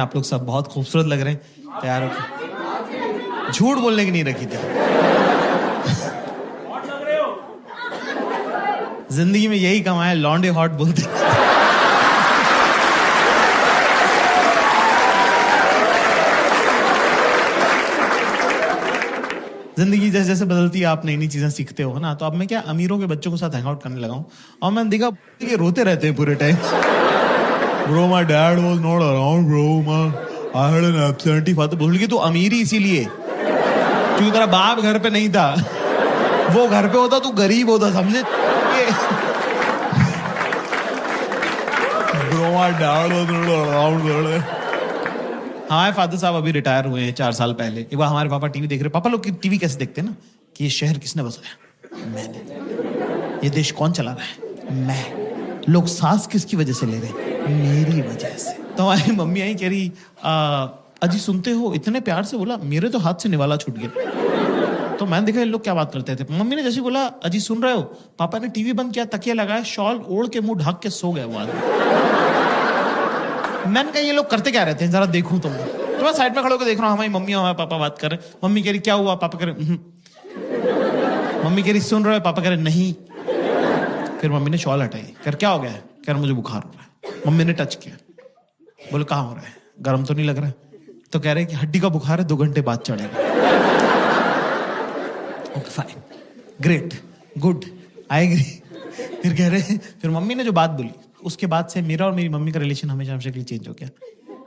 आप लोग सब बहुत खूबसूरत लग रहे हैं, तैयार हो? झूठ बोलने की नहीं रखी थी। जिंदगी में यही कमाया, लॉन्डे हॉट बोलते। जिंदगी जैसे जैसे बदलती है आप नई नई चीजें सीखते हो ना। तो अब मैं क्या अमीरों के बच्चों के साथ हैंग आउट करने लगा हूं और मैंने देखा कि रोते रहते हैं पूरे time. Bro, my dad was not around, bro. I had an absentee father. बोल कि तू अमीर ही इसीलिए क्योंकि तेरा बाप घर पे नहीं था। वो घर पे होता तू गरीब होता, समझे? Bro, my dad was not around. हमारे फादर साहब अभी रिटायर हुए हैं 4 साल पहले। एक बार हमारे पापा टीवी देख रहे। पापा लोग टीवी कैसे देखते हैं ना कि ये शहर किसने बसाया? मैंने। ये देश कौन चला रहा है? मैं। लोग सांस किसकी वजह से ले रहे हैं? मेरी वजह से। तो हमारी मम्मी आई, कह रही अजी सुनते हो? इतने प्यार से बोला, मेरे तो हाथ से निवाला छूट गया। तो मैंने देखा ये लोग क्या बात करते थे। मम्मी ने जैसे बोला अजी सुन रहे हो, पापा ने टीवी बंद किया, तकिया लगाया, शॉल ओढ़ के मुंह ढक के सो गए वो आदमी। मैंने कहा ये लोग करते क्या रहते हैं, जरा देखूं तुम। तो मैं साइड में खड़े होकर देख रहा हूँ, हमारी मम्मी और हमारे पापा बात कर रहे हैं। मम्मी कह रही क्या हुआ? पापा कह रहे मम्मी कह रही सुन रहे हो? पापा कह रहे नहीं। फिर मम्मी ने शॉल हटाई, कर क्या हो गया? कह रहा मुझे बुखार हो रहा है। मम्मी ने टच किया, बोले कहाँ हो रहा है? गर्म तो नहीं लग रहा है? तो कह रहे कि हड्डी का बुखार है, 2 घंटे बाद चढ़ेगा। Okay fine, great, good, I agree. फिर कह रहे, फिर मम्मी ने जो बात बोली उसके बाद से मेरा और मेरी मम्मी का रिलेशन हमेशा चेंज हो गया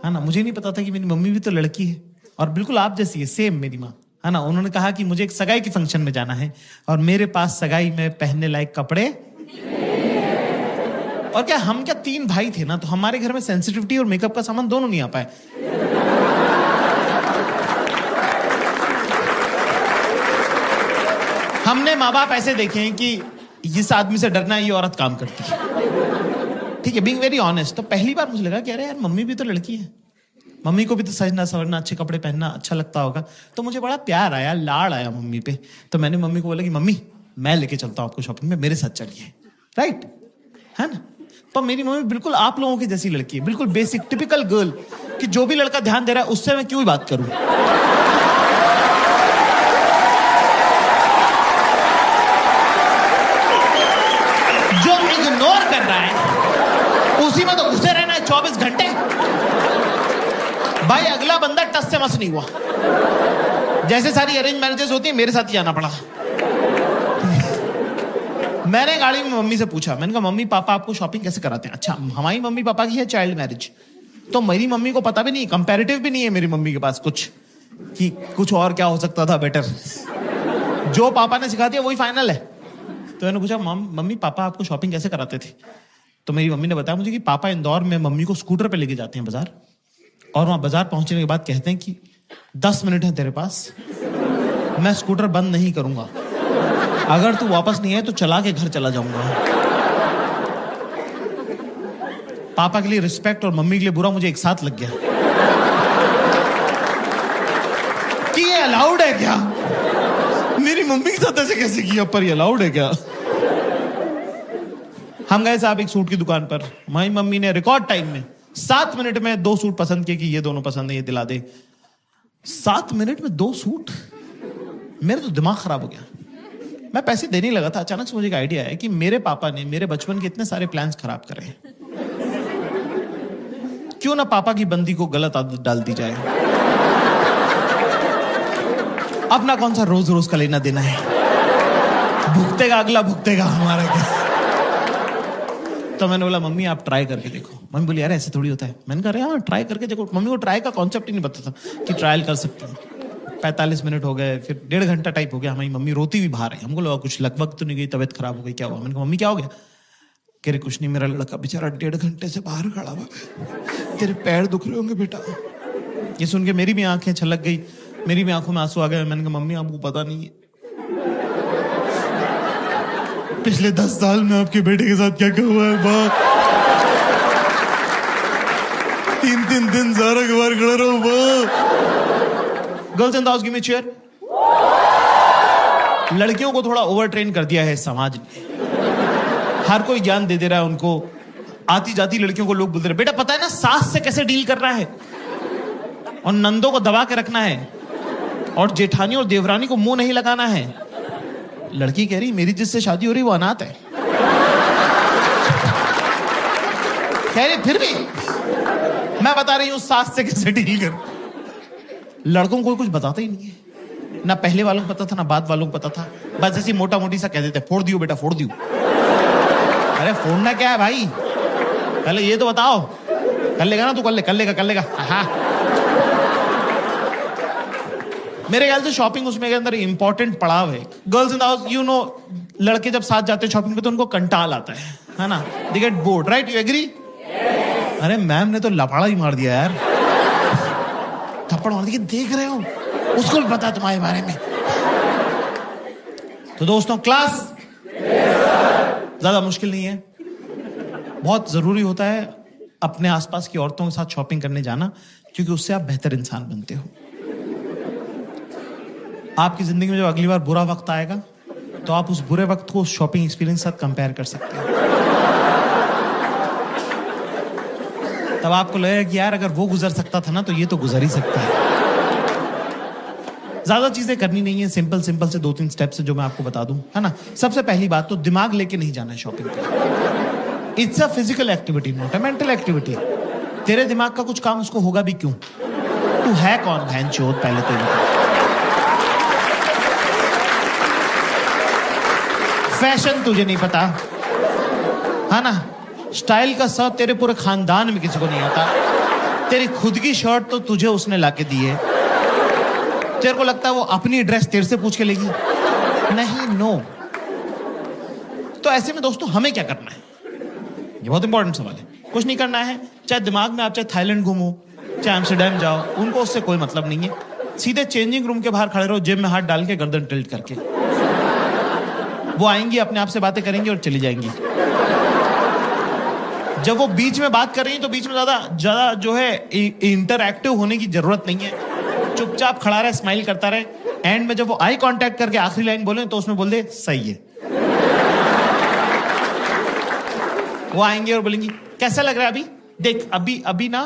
है ना। मुझे नहीं पता था कि मेरी मम्मी भी तो लड़की है और बिल्कुल आप जैसी है, सेम मेरी माँ है ना। उन्होंने कहा कि मुझे एक सगाई के फंक्शन में जाना है और मेरे पास सगाई में पहनने लायक कपड़े। और क्या हम क्या 3 भाई थे ना, तो हमारे घर में सेंसिटिविटी और मेकअप का सामान दोनों नहीं आ पाए। हमने माँ बाप ऐसे देखे हैं कि इस आदमी से डरना, ये औरत काम करती है, ठीक है, बीइंग वेरी ऑनेस्ट। तो पहली बार मुझे लगा कि अरे यार मम्मी भी तो लड़की है, मम्मी को भी तो सजना सवरना, अच्छे कपड़े पहनना अच्छा लगता होगा। तो मुझे बड़ा प्यार आया, लाड़ आया मम्मी पे। तो मैंने मम्मी को बोला कि मम्मी मैं लेके चलता हूँ आपको शॉपिंग में, मेरे साथ चलिए, राइट है ना। पर मेरी मम्मी बिल्कुल आप लोगों की जैसी लड़की है, बिल्कुल बेसिक टिपिकल गर्ल, कि जो भी लड़का ध्यान दे रहा है उससे मैं क्यों ही बात करूं। जो इग्नोर कर रहा है उसी में तो घुसे रहना है 24 घंटे। भाई अगला बंदा टस से मस नहीं हुआ। जैसे सारी अरेंज मैरिजेस होती है, मेरे साथ ही जाना पड़ा। मैंने गाड़ी में मम्मी से पूछा, मैंने कहा मम्मी पापा आपको शॉपिंग कैसे कराते हैं? अच्छा, हमारी मम्मी पापा की है चाइल्ड मैरिज, तो मेरी मम्मी को पता भी नहीं, कंपैरेटिव भी नहीं है मेरी मम्मी के पास कुछ कि कुछ और क्या हो सकता था बेटर। जो पापा ने सिखा दिया वही फाइनल है। तो मैंने पूछा मम्मी पापा आपको शॉपिंग कैसे कराते थे? तो मेरी मम्मी ने बताया मुझे कि पापा इंदौर में मम्मी को स्कूटर पे लेके जाते हैं बाजार, और वहां बाजार पहुंचने के बाद कहते हैं कि 10 मिनट है तेरे पास, मैं स्कूटर बंद नहीं करूंगा, अगर तू वापस नहीं आए तो चला के घर चला जाऊंगा। पापा के लिए रिस्पेक्ट और मम्मी के लिए बुरा मुझे एक साथ लग गया कि ये अलाउड है क्या? मेरी मम्मी के साथ ऐसे कैसे किया, पर ये अलाउड है क्या? हम गए साहब एक सूट की दुकान पर, हमारी मम्मी ने रिकॉर्ड टाइम में 7 मिनट में 2 सूट पसंद किए कि ये दोनों पसंद है, ये दिला दे। 7 मिनट में 2 सूट, मेरा तो दिमाग खराब हो गया। मैं पैसे देने लगा था, अचानक से मुझे एक आइडिया आया कि मेरे पापा ने मेरे बचपन के इतने सारे प्लान्स खराब करे हैं, क्यों ना पापा की बंदी को गलत आदत डाल दी जाए। अपना कौन सा रोज रोज का लेना देना है, भुगतेगा अगला, भुगतेगा हमारा क्या। तो मैंने बोला मम्मी आप ट्राई करके देखो। मम्मी बोली यार ऐसे थोड़ी होता है। मैंने कहा हाँ ट्राई करके देखो। मम्मी को ट्राई का कॉन्सेप्ट ही नहीं पता था कि ट्रायल कर सकते हैं। 45 मिनट हो गए, फिर 1.5 घंटा टाइप हो गया। हमारी मम्मी रोती हुई बाहर है। हमको लगा कुछ लगभग तो नहीं गई, तबीयत खराब हो गई, क्या हुआ? मैंने कहा मम्मी क्या हो गया? कह रहे कुछ नहीं, मेरा लड़का बेचारा 1.5 घंटे से बाहर खड़ा हुआ, तेरे पैर दुख रहे होंगे बेटा। ये सुन के मेरी भी आंखें छलक गई, मेरी भी आंखों में आंसू आ गए। मैंने कहा मम्मी आपको पता नहीं है पिछले 10 साल में आपके बेटे के साथ क्या क्या हुआ है। बाप 3 दिन सारा के बाहर खड़ा रहो। Girls and house give me chair. लड़कियों को थोड़ा ओवर ट्रेन कर दिया है समाज ने, हर कोई ज्ञान दे रहा है उनको। आती जाती लड़कियों को लोग बोलते रहे बेटा पता है ना सास से कैसे डील करना है, और नंदों को दबा के रखना है और जेठानी और देवरानी को मुंह नहीं लगाना है। लड़की कह रही मेरी जिससे शादी हो रही वो अनाथ है। कह रही फिर भी मैं बता रही हूं सास से कैसे डील कर। लड़कों को कुछ बताता ही नहीं है, ना पहले वालों को पता था ना बाद वालों को पता था। बस ऐसी मोटा मोटी सा कह देते फोड़ दियो बेटा फोड़ दियो। अरे फोड़ना क्या है भाई, पहले ये तो बताओ। कर लेगा ना तू, कर लेगा। हाँ मेरे ख्याल से शॉपिंग उसमें के अंदर इंपॉर्टेंट पड़ाव है। Girls in the house you know, लड़के जब साथ जाते हैं शॉपिंग पे तो उनको कंटाल आता है ना, they get bored, right? You agree? अरे मैम ने तो लफाड़ा ही मार दिया यार, थप्पड़ मार दिया। देख रहे हो, उसको भी पता तुम्हारे बारे में। तो दोस्तों क्लास ज्यादा मुश्किल नहीं है, बहुत जरूरी होता है अपने आसपास की औरतों के साथ शॉपिंग करने जाना, क्योंकि उससे आप बेहतर इंसान बनते हो। आपकी जिंदगी में जब अगली बार बुरा वक्त आएगा तो आप उस बुरे वक्त को शॉपिंग एक्सपीरियंस के साथ कंपेयर कर सकते हो। तब आपको लगेगा कि यार अगर वो गुजर सकता था ना तो ये तो गुजर ही सकता है। ज्यादा चीजें करनी नहीं है, सिंपल से 2-3 स्टेप्स है जो मैं आपको बता दूं, है ना। सबसे पहली बात तो दिमाग लेके नहीं जाना है शॉपिंग पे। It's a physical activity, not a mental activity. तेरे दिमाग का कुछ काम उसको होगा भी क्यों? तू है कौन भैंचोद? पहले तो ये फैशन तुझे नहीं पता, है ना। स्टाइल का सब तेरे पूरे खानदान में किसी को नहीं आता। तेरी खुद की शर्ट तो तुझे उसने लाके दी है, तेरे को लगता है वो अपनी ड्रेस तेरे से पूछ के लेगी? नहीं, नो। तो ऐसे में दोस्तों हमें क्या करना है, ये बहुत इंपॉर्टेंट सवाल है। कुछ नहीं करना है, चाहे दिमाग में आप चाहे थाईलैंड घूमो, चाहे एम्स्टर्डम जाओ, उनको उससे कोई मतलब नहीं है। सीधे चेंजिंग रूम के बाहर खड़े रहो, जेब में हाथ डाल के, गर्दन टिल्ट करके। वो आएंगी, अपने आप से बातें करेंगी और चली जाएंगी। जब वो बीच में बात कर रही है तो बीच में ज्यादा जो है इंटरएक्टिव होने की जरूरत नहीं है। चुपचाप खड़ा रहे, स्माइल करता रहे। एंड में जब वो आई कांटेक्ट करके आखिरी लाइन बोले तो उसमें बोल दे सही है। वो आएंगे और बोलेंगी कैसा लग रहा है अभी? देख अभी ना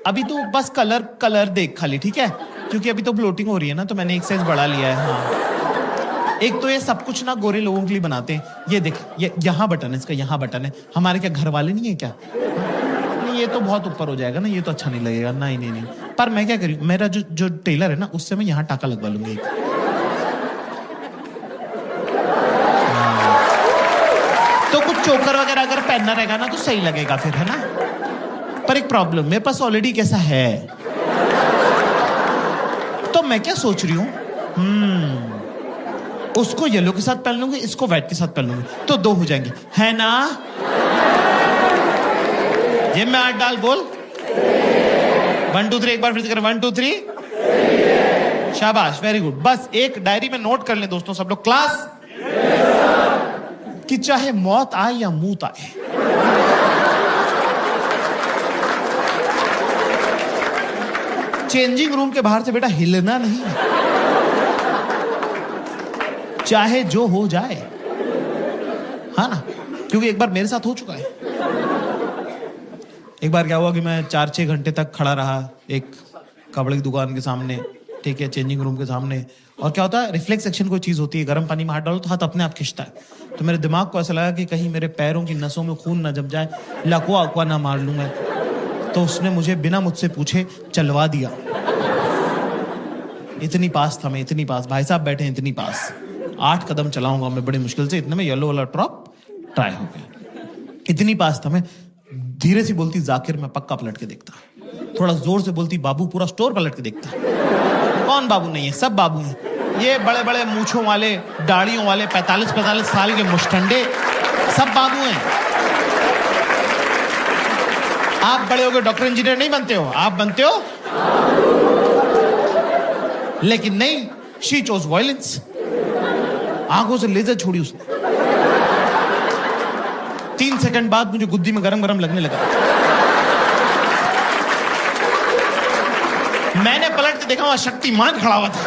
अभी तो बस कलर देख खाली, ठीक है? क्योंकि अभी तो ब्लोटिंग हो रही है ना, तो मैंने एक साइज बढ़ा लिया है। हाँ, एक तो ये सब कुछ ना गोरे लोगों के लिए बनाते हैं। ये देख, ये यहाँ बटन है, इसका यहाँ बटन है। हमारे क्या घर वाले नहीं है क्या? नहीं, ये तो बहुत ऊपर हो जाएगा ना, ये तो अच्छा नहीं लगेगा। नहीं। पर मैं क्या करूँ, मेरा जो टेलर है ना, उससे मैं यहाँ टाका लगवा लूंगी। तो कुछ चोकर वगैरह अगर पहनना रहेगा ना तो सही लगेगा फिर, है ना। पर एक प्रॉब्लम, मेरे पास ऑलरेडी कैसा है, तो मैं क्या सोच रही हूँ, उसको येलो के साथ पहन लूंगी, इसको व्हाइट के साथ पहन लूंगी, तो 2 हो जाएंगे, है ना। ये मैं 8 डाल, बोल 1 2 3, एक बार फिर से कर, 1 2 3। शाबाश, वेरी गुड। बस एक डायरी में नोट कर लें दोस्तों सब लोग, क्लास कि चाहे मौत आए या मूत आए, चेंजिंग रूम के बाहर से बेटा हिलना नहीं है, चाहे जो हो जाए, हाँ ना। क्योंकि एक बार मेरे साथ हो चुका है। एक बार क्या हुआ कि मैं 4-6 घंटे तक खड़ा रहा एक कपड़े की दुकान के सामने, ठीक है, चेंजिंग रूम के सामने। और क्या होता है, रिफ्लेक्स एक्शन कोई चीज होती है, गर्म पानी में हाथ डालो तो हाथ अपने आप खिंचता है। तो मेरे दिमाग को ऐसा लगा कि कहीं मेरे पैरों की नसों में खून ना जम जाए, लकवा अकवा ना मार लूं मैं। तो उसने मुझे बिना मुझसे पूछे चलवा दिया। इतनी पास था मैं, इतनी पास, भाई साहब बैठे इतनी पास। 8 कदम चलाऊंगा मैं बड़ी मुश्किल से, इतने में येलो वाला ड्रॉप ट्राई हो गया। इतनी पास था मैं। धीरे से बोलती जाकिर, मैं पक्का पलट के देखता। थोड़ा जोर से बोलती बाबू, पूरा स्टोर पलट के देखता। कौन बाबू नहीं है, सब बाबू हैं। ये बड़े बड़े मूछों वाले, दाढ़ियों वाले, 45-45 साल के मुष्टंडे, सब बाबू हैं। आप बड़े होकर डॉक्टर इंजीनियर नहीं बनते हो, आप बनते हो, लेकिन नहीं, शी चोज वायलेंस। आंखों से लेजर छोड़ी उसने। 3 सेकंड बाद मुझे गुद्दी में गरम गरम लगने लगा। मैंने पलट के देखा, वहां शक्तिमान खड़ा हुआ था।